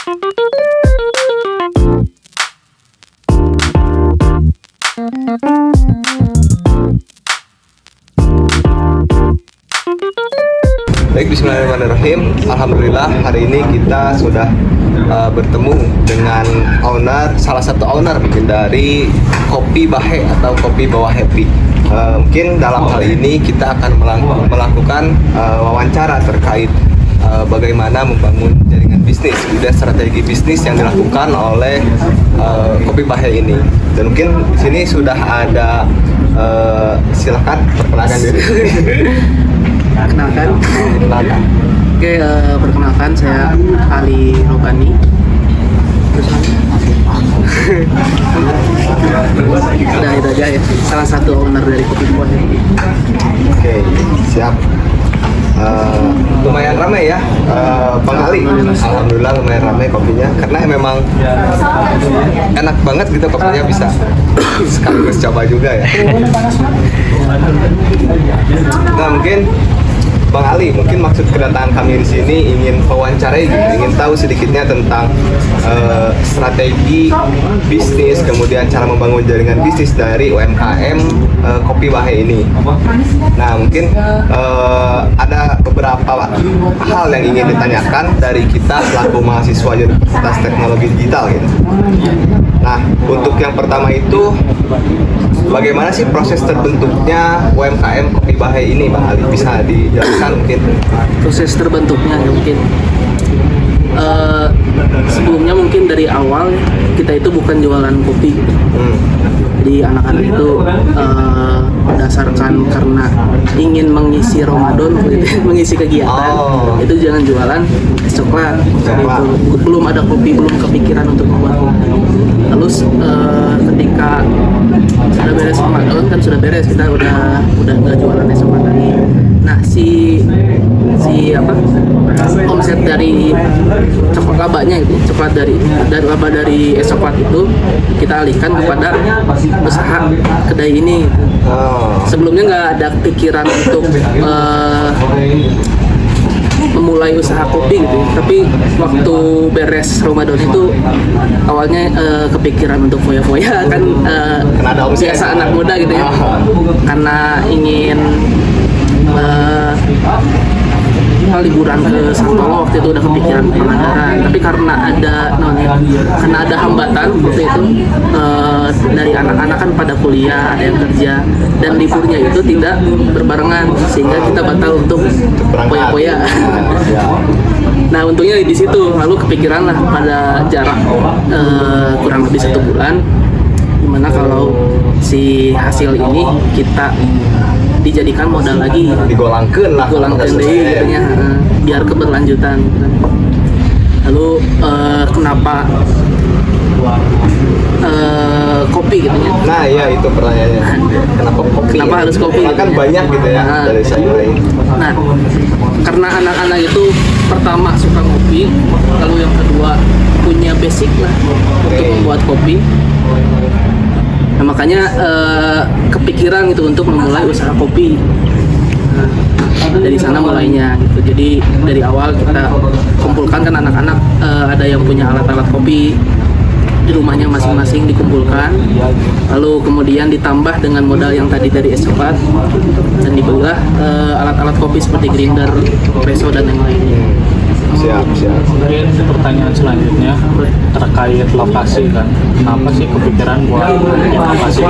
Baik, bismillahirrahmanirrahim. Alhamdulillah hari ini kita sudah bertemu dengan salah satu owner mungkin dari Kopi Bahe atau Kopi Bawah Happy. Mungkin dalam hal ini kita akan melakukan wawancara terkait bagaimana membangun jaringan bisnis, juga strategi bisnis yang dilakukan oleh Kopi Bahe ini. Dan mungkin di sini sudah ada, silakan perkenalkan diri. Kenalkan. Oke, perkenalkan saya Ali Robani. Udah itu aja ya. Salah satu owner dari Kopi Bawah Happy. Oke, siap. Lumayan ramai ya, Bang Ali. Alhamdulillah lumayan ramai kopinya, karena memang enak banget gitu kopinya, bisa sekaligus coba juga ya. Nah, mungkin Bang Ali, mungkin maksud kedatangan kami di sini ingin wawancarai gitu, ingin tahu sedikitnya tentang strategi bisnis, kemudian cara membangun jaringan bisnis dari UMKM Kopi Bahe ini. Nah, mungkin ada beberapa hal yang ingin ditanyakan dari kita selaku mahasiswa Universitas Teknologi Digital gitu. Nah, untuk yang pertama itu, bagaimana sih proses terbentuknya UMKM Kopi Bahe ini, Bang Ali? Bisa dijelaskan mungkin? Proses terbentuknya ya mungkin sebelumnya mungkin dari awal kita itu bukan jualan kopi. Jadi anak-anak itu berdasarkan karena ingin mengisi Ramadan, mengisi kegiatan, itu jangan jualan es coklat. Itu belum ada kopi, belum kepikiran untuk membuat kopi. Lalu ketika sudah beres Ramadan, kan sudah beres, kita udah nggak jualan es coklat lagi. Nah, si omset dari coklat labanya itu, coklat dari laba dari es coklat itu kita alihkan kepada usaha kedai ini. Sebelumnya nggak ada pikiran untuk memulai usaha kopi gitu, tapi waktu beres Ramadan itu awalnya kepikiran untuk foya-foya kan, biasa anak muda gitu ya, karena ingin liburan ke Santolo. Waktu itu udah kepikiran Pangandaran, tapi karena ada hambatan waktu itu, dari anak-anak kan pada kuliah, ada yang kerja, dan liburnya itu tidak berbarengan, sehingga kita batal untuk poya-poya. Nah, untungnya di situ, lalu kepikiran lah pada jarak kurang lebih 1 bulan, gimana kalau si hasil ini kita dijadikan modal lagi, digolangkeun deh gitu, biar keberlanjutan. Lalu kenapa kopi gitu ya? Nah, iya itu pertanyaannya. Kenapa kopi? Kenapa harus kopi? Kan banyak gitu ya dari saya. Nah, karena anak-anak itu pertama suka kopi, lalu yang kedua punya basic lah untuk membuat kopi. Nah, makanya kepikiran gitu untuk memulai usaha kopi. Nah, dari sana mulainya gitu. Jadi dari awal kita kumpulkan kan anak-anak, ada yang punya alat-alat kopi di rumahnya masing-masing, dikumpulkan, lalu kemudian ditambah dengan modal yang tadi dari es coklat, dan dibelilah alat-alat kopi seperti grinder, espresso, dan yang lainnya. Siap. Mungkin pertanyaan selanjutnya terkait lokasi kan, kenapa sih kepikiran buat lokasi?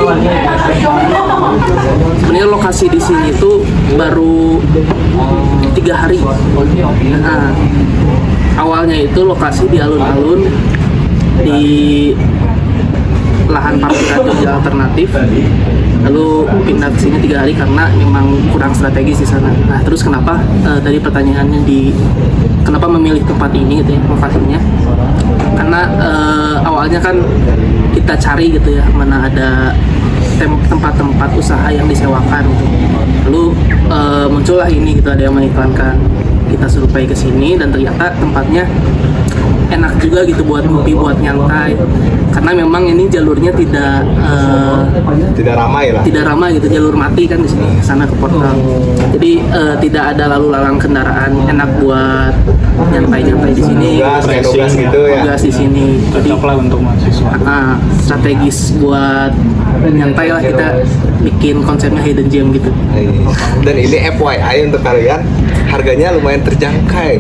Sebenarnya lokasi di sini tuh baru 3 hari. Nah, awalnya itu lokasi di alun-alun, di lahan parkiran Jogja alternatif, lalu pindah ke sini 3 hari karena memang kurang strategis di sana. Nah, terus kenapa tadi pertanyaannya kenapa memilih tempat ini gitu ya, lokasinya? Karena awalnya kan kita cari gitu ya, mana ada tempat-tempat usaha yang disewakan gitu. Lalu muncullah ini gitu, ada yang mengiklankan, kita survei ke sini dan ternyata tempatnya enak juga gitu buat ngopi, buat nyantai, karena memang ini jalurnya Tidak ramai lah. tidak ramai gitu, jalur mati kan di sini sana ke portal. Jadi tidak ada lalu lalang kendaraan, enak buat nyantai-nyantai di sini. Gas gitu ya. Gas di sini. Jadi Cocok lah untuk mahasiswa. strategis buat nyantai lah, kita bikin konsepnya hidden gem gitu. Dan ini FYI untuk kalian, harganya lumayan terjangkau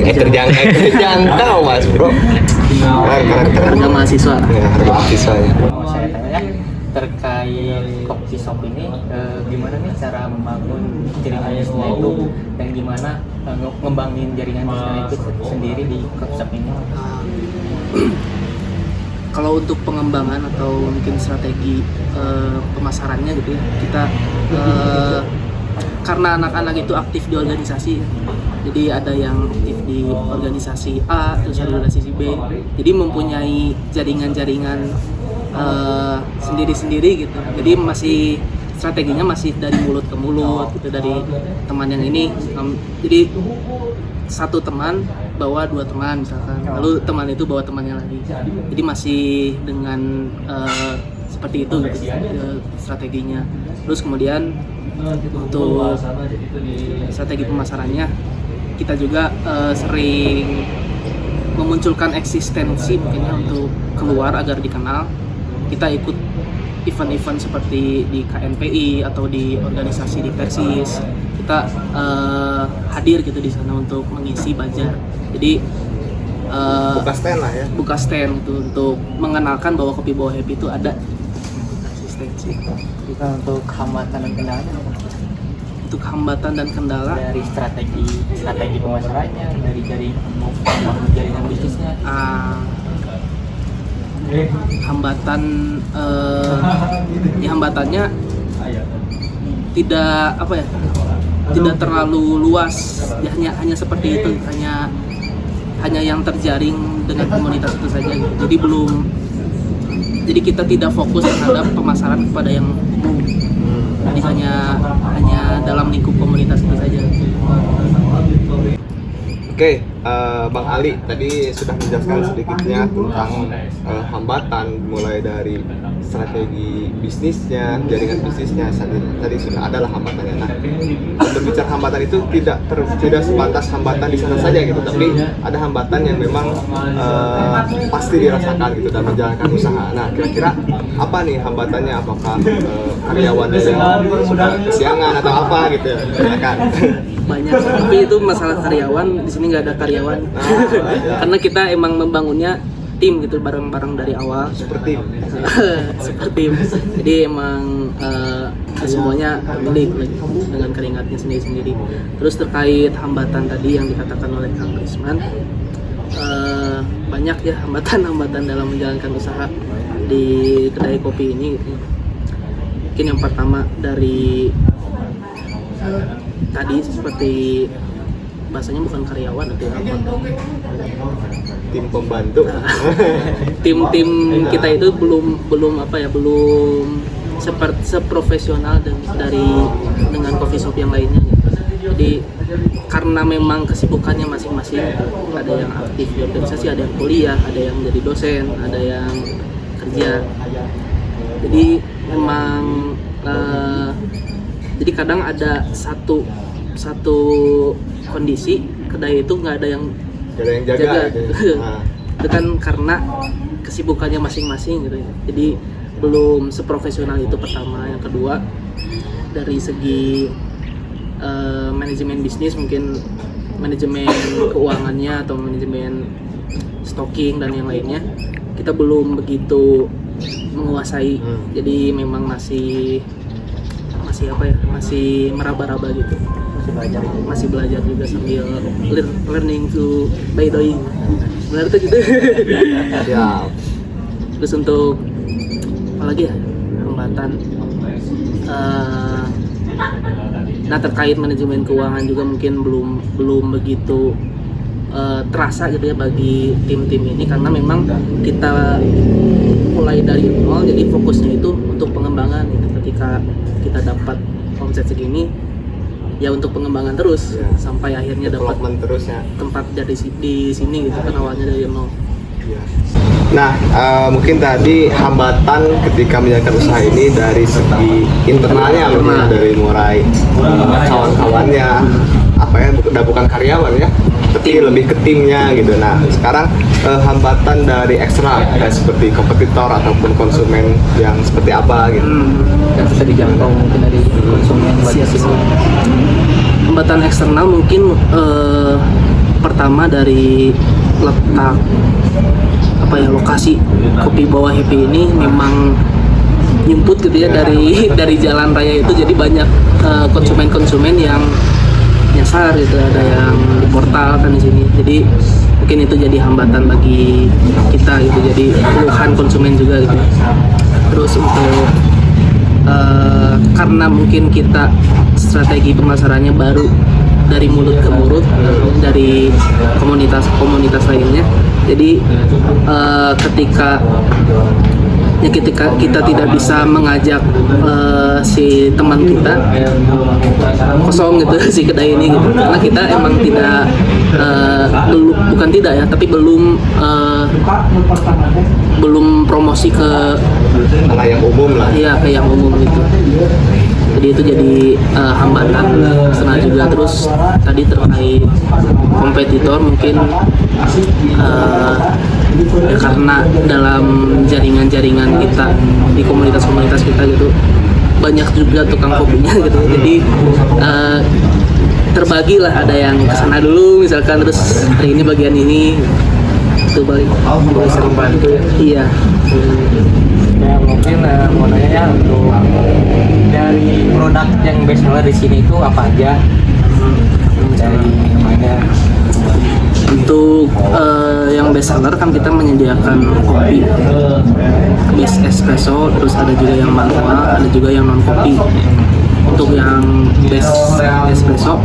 mas bro. Keren. Harga mahasiswa. Ya, harga mahasiswanya. Mau saya tanya terkait coffee shop ini, gimana nih cara membangun jaringan bisnisnya itu dan gimana ngembangin jaringan bisnisnya itu sendiri di coffee shop ini? Kalau untuk pengembangan atau mungkin strategi pemasarannya gitu ya, kita karena anak-anak itu aktif di organisasi, jadi ada yang aktif di organisasi A, terus ada organisasi B, jadi mempunyai jaringan-jaringan sendiri-sendiri gitu. Jadi masih strateginya masih dari mulut ke mulut gitu, dari teman yang ini. Jadi satu teman bawa dua teman misalkan, lalu teman itu bawa temannya lagi. Jadi masih dengan seperti itu gitu strateginya. Terus kemudian untuk strategi pemasarannya, kita juga sering memunculkan eksistensi mungkinnya untuk keluar agar dikenal. Kita ikut event-event seperti di KNPI atau di organisasi di Persis. Kita hadir gitu di sana untuk mengisi bazar. Jadi Buka stand lah ya. buka stand gitu untuk mengenalkan bahwa Kopi Bawa Happy itu ada. Eksistensi. Kita untuk hambatan dan kendalanya Untuk hambatan dan kendala, dari strategi pemasarannya, dari jaringan bisnisnya. Hambatan ya hambatannya tidak terlalu luas ya, hanya seperti itu, hanya yang terjaring dengan komunitas itu saja gitu. Jadi kita tidak fokus terhadap pemasaran kepada yang umum, jadi hanya dalam lingkup komunitas itu saja. Oke, Bang Ali tadi sudah menjelaskan sedikitnya tentang hambatan, mulai dari strategi bisnisnya, jaringan bisnisnya. Tadi sudah adalah hambatannya. Nah, berbicara hambatan itu tidak sebatas hambatan di sana saja gitu, tapi ada hambatan yang memang pasti dirasakan gitu dalam menjalankan usaha. Nah, kira-kira apa nih hambatannya? Apakah karyawan yang suka kesiangan atau apa gitu? Silakan. Banyak, tapi itu masalah karyawan. Di sini nggak ada karyawan. Karena kita emang membangunnya tim gitu, bareng-bareng dari awal. Seperti Jadi emang semuanya milik dengan keringatnya sendiri-sendiri. Terus terkait hambatan tadi yang dikatakan oleh Kang Risman, banyak ya hambatan dalam menjalankan usaha di kedai kopi ini gitu. Mungkin yang pertama dari tadi seperti bahasanya bukan karyawan atau apa, tim pembantu. Tim kita itu belum seprofesional dengan coffee shop yang lainnya gitu. Jadi karena memang kesibukannya masing-masing, ada yang aktif di organisasi, ada yang kuliah, ada yang jadi dosen, ada yang kerja. Jadi memang jadi kadang ada satu kondisi kedai itu nggak ada yang jaga. Gitu. Nah. Itu kan karena kesibukannya masing-masing gitu ya. Jadi belum seprofesional itu pertama. Yang kedua, dari segi manajemen bisnis, mungkin manajemen keuangannya atau manajemen stocking dan yang lainnya kita belum begitu menguasai. Jadi memang masih meraba-raba gitu, masih belajar juga sambil learning to by doing. Benar tuh gitu. Ya. Terus untuk apalagi ya hambatan, nah terkait manajemen keuangan juga mungkin belum begitu terasa gitu ya bagi tim-tim ini, karena memang kita mulai dari nol, jadi fokusnya itu untuk pengembangan gitu. Ketika kita dapat omset segini ya untuk pengembangan terus sampai akhirnya dapat terus ya. tempat di sini gitu kan, awalnya dari nol. Nah, mungkin tadi hambatan ketika menjalankan usaha ini dari segi internalnya, mungkin dari mulai kawan-kawannya, apa ya, udah bukan karyawan ya, tapi lebih ke timnya gitu. Nah, sekarang hambatan dari eksternal kayak seperti kompetitor ataupun konsumen yang seperti apa gitu. yang bisa dijangkau mungkin dari konsumen buat sini. Hambatan eksternal mungkin pertama dari letak lokasi kopi bawah Happy ini memang nyumput gitu ya dari jalan raya itu, jadi banyak konsumen-konsumen yang nyasar gitu, ada yang di portal kan di sini, jadi mungkin itu jadi hambatan bagi kita gitu, jadi keluhan konsumen juga gitu. Terus untuk karena mungkin kita strategi pemasarannya baru dari mulut ke mulut dari komunitas lainnya, jadi ketika kita tidak bisa mengajak si teman kita kosong gitu si kedai ini gitu, karena kita emang tidak bukan tidak ya, tapi belum promosi ke yang umum lah. Iya, ke yang umum gitu. Jadi itu jadi hambatan senang juga. Terus tadi terkait kompetitor mungkin ya karena dalam jaringan-jaringan kita di komunitas-komunitas kita gitu banyak juga tukang kopinya gitu, jadi terbagi lah, ada yang kesana dulu misalkan, terus hari ini bagian ini itu balik bisa membantu ya. Iya. Ya mungkin mau nanya ya, untuk dari produk yang best seller di sini itu apa aja? Dari namanya. Untuk yang best seller kan kita menyediakan kopi base espresso, terus ada juga yang manual, ada juga yang non kopi. Untuk yang best espresso,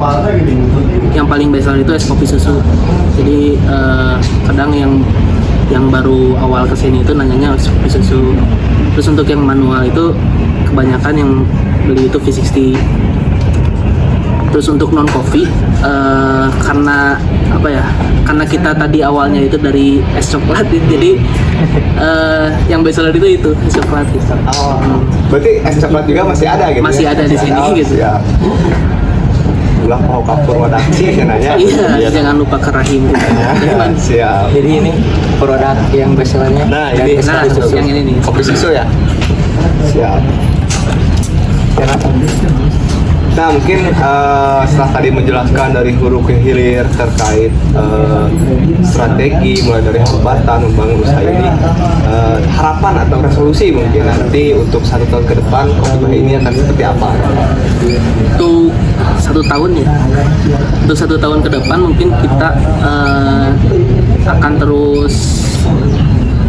yang paling best seller itu es kopi susu. Jadi kadang yang baru awal kesini itu nanyanya es kopi susu. Terus untuk yang manual itu kebanyakan yang beli itu V60. Terus untuk non coffee karena apa ya? Karena kita tadi awalnya itu dari es coklat, jadi yang best seller itu es coklat gitu. Berarti es coklat juga masih ada gitu? Masih ya? ada di sini gitu. Ya. Ulah mau kapur wadaksi nanya. Iya, jangan lupa ke rahim gitu. Siap. Jadi ini produk yang best sellernya. Nah, dari ini Nah, susu. yang ini nih. Kopi susu ya? Siap. Nah, mungkin setelah tadi menjelaskan dari hulu ke hilir terkait strategi mulai dari hambatan membangun usaha ini, harapan atau resolusi mungkin nanti untuk 1 tahun ke depan Kopi Bah ini akan seperti apa? Untuk 1 tahun ya, untuk 1 tahun ke depan mungkin kita akan terus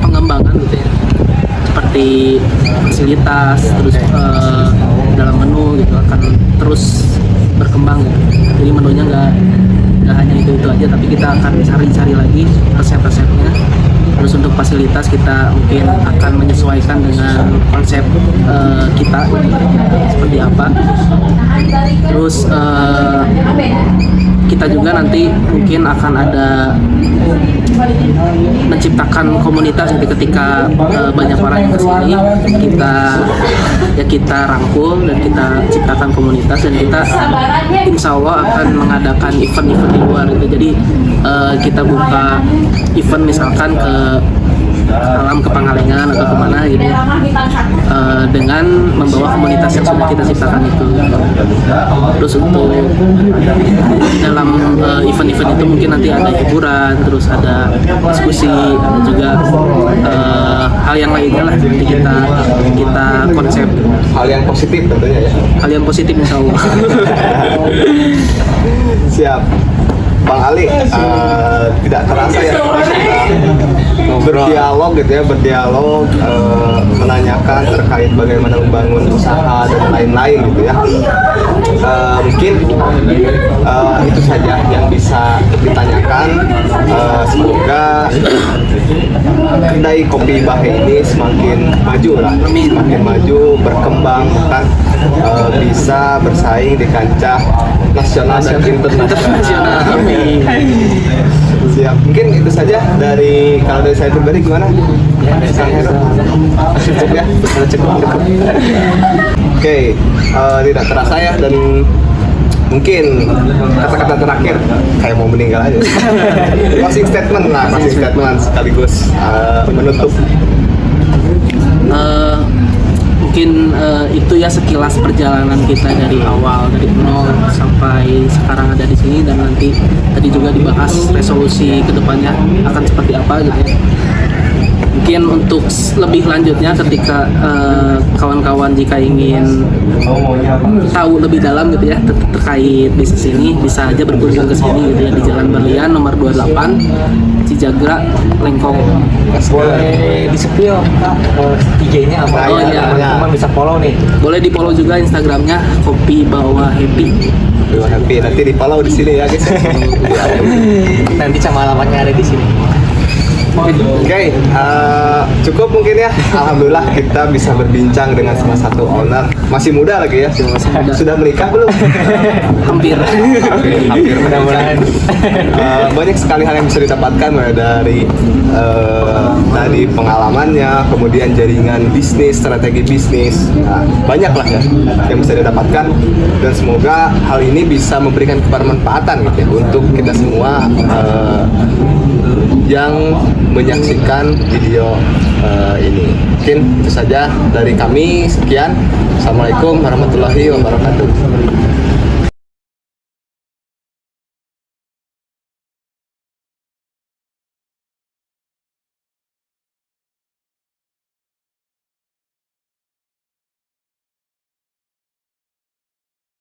pengembangan gitu ya, seperti fasilitas, terus dalam menu gitu akan terus berkembang gitu. Jadi menunya nggak hanya itu aja, tapi kita akan cari lagi resep-resepnya. Terus untuk fasilitas kita mungkin akan menyesuaikan dengan konsep kita seperti apa. Terus kita juga nanti mungkin akan ada menciptakan komunitas, jadi ketika banyak orang yang kesini kita rangkul dan kita ciptakan komunitas, dan kita insya Allah akan mengadakan event-event di luar gitu. Jadi kita buka event misalkan ke alam, ke Pangalengan atau kemana gitu ya, dengan membawa komunitas yang sudah kita ciptakan itu. Terus untuk dalam event-event itu mungkin nanti ada hiburan, terus ada diskusi, ada juga hal yang lainnya lah, nanti kita konsep Hal yang positif tentunya ya. hal yang positif insya Allah. Siap. Bang Ali, tidak terasa ya berdialog gitu ya, menanyakan terkait bagaimana membangun usaha dan lain-lain gitu ya. Mungkin itu saja yang bisa ditanyakan. Semoga kedai Kopi Bah ini semakin maju lah, semakin maju, berkembang, bahkan bisa bersaing di kancah nasional dan internasional. Amin. Siap. Siap. Mungkin itu saja dari kalau dari saya pribadi gimana? Ya, dari Kang saya Heru? Cukup ya? Sudah cukup. Oke, tidak terasa ya dan mungkin kata-kata terakhir kayak mau meninggal aja. Closing statement lah, closing statement sekaligus menutup. Mungkin itu ya sekilas perjalanan kita dari awal, dari nol sampai sekarang ada di sini, dan nanti tadi juga dibahas resolusi kedepannya akan seperti apa gitu ya. Mungkin untuk lebih lanjutnya ketika kawan-kawan jika ingin tahu lebih dalam gitu ya terkait bisnis ini, bisa aja berkunjung ke sini gitu ya, di Jalan Berlian nomor 28 Cijagra, Lengkong. boleh di spill IG-nya apa? Oh, iya. Teman-teman bisa follow nih. Boleh di follow juga Instagramnya Kopi Bawa Happy. Happy nanti di follow di sini ya guys. Nanti sama alamatnya ada di sini. Oke, cukup mungkin ya. Alhamdulillah kita bisa berbincang dengan salah satu owner, masih muda lagi ya. Sudah menikah belum? Hampir. Hampir Mudah-mudahan. Banyak sekali hal yang bisa didapatkan mulai dari tadi pengalamannya, kemudian jaringan bisnis, strategi bisnis, banyak lah ya yang bisa didapatkan, dan semoga hal ini bisa memberikan kebermanfaatan gitu ya untuk kita semua yang menyaksikan video ini. Mungkin itu saja dari kami. Sekian. Assalamualaikum warahmatullahi wabarakatuh.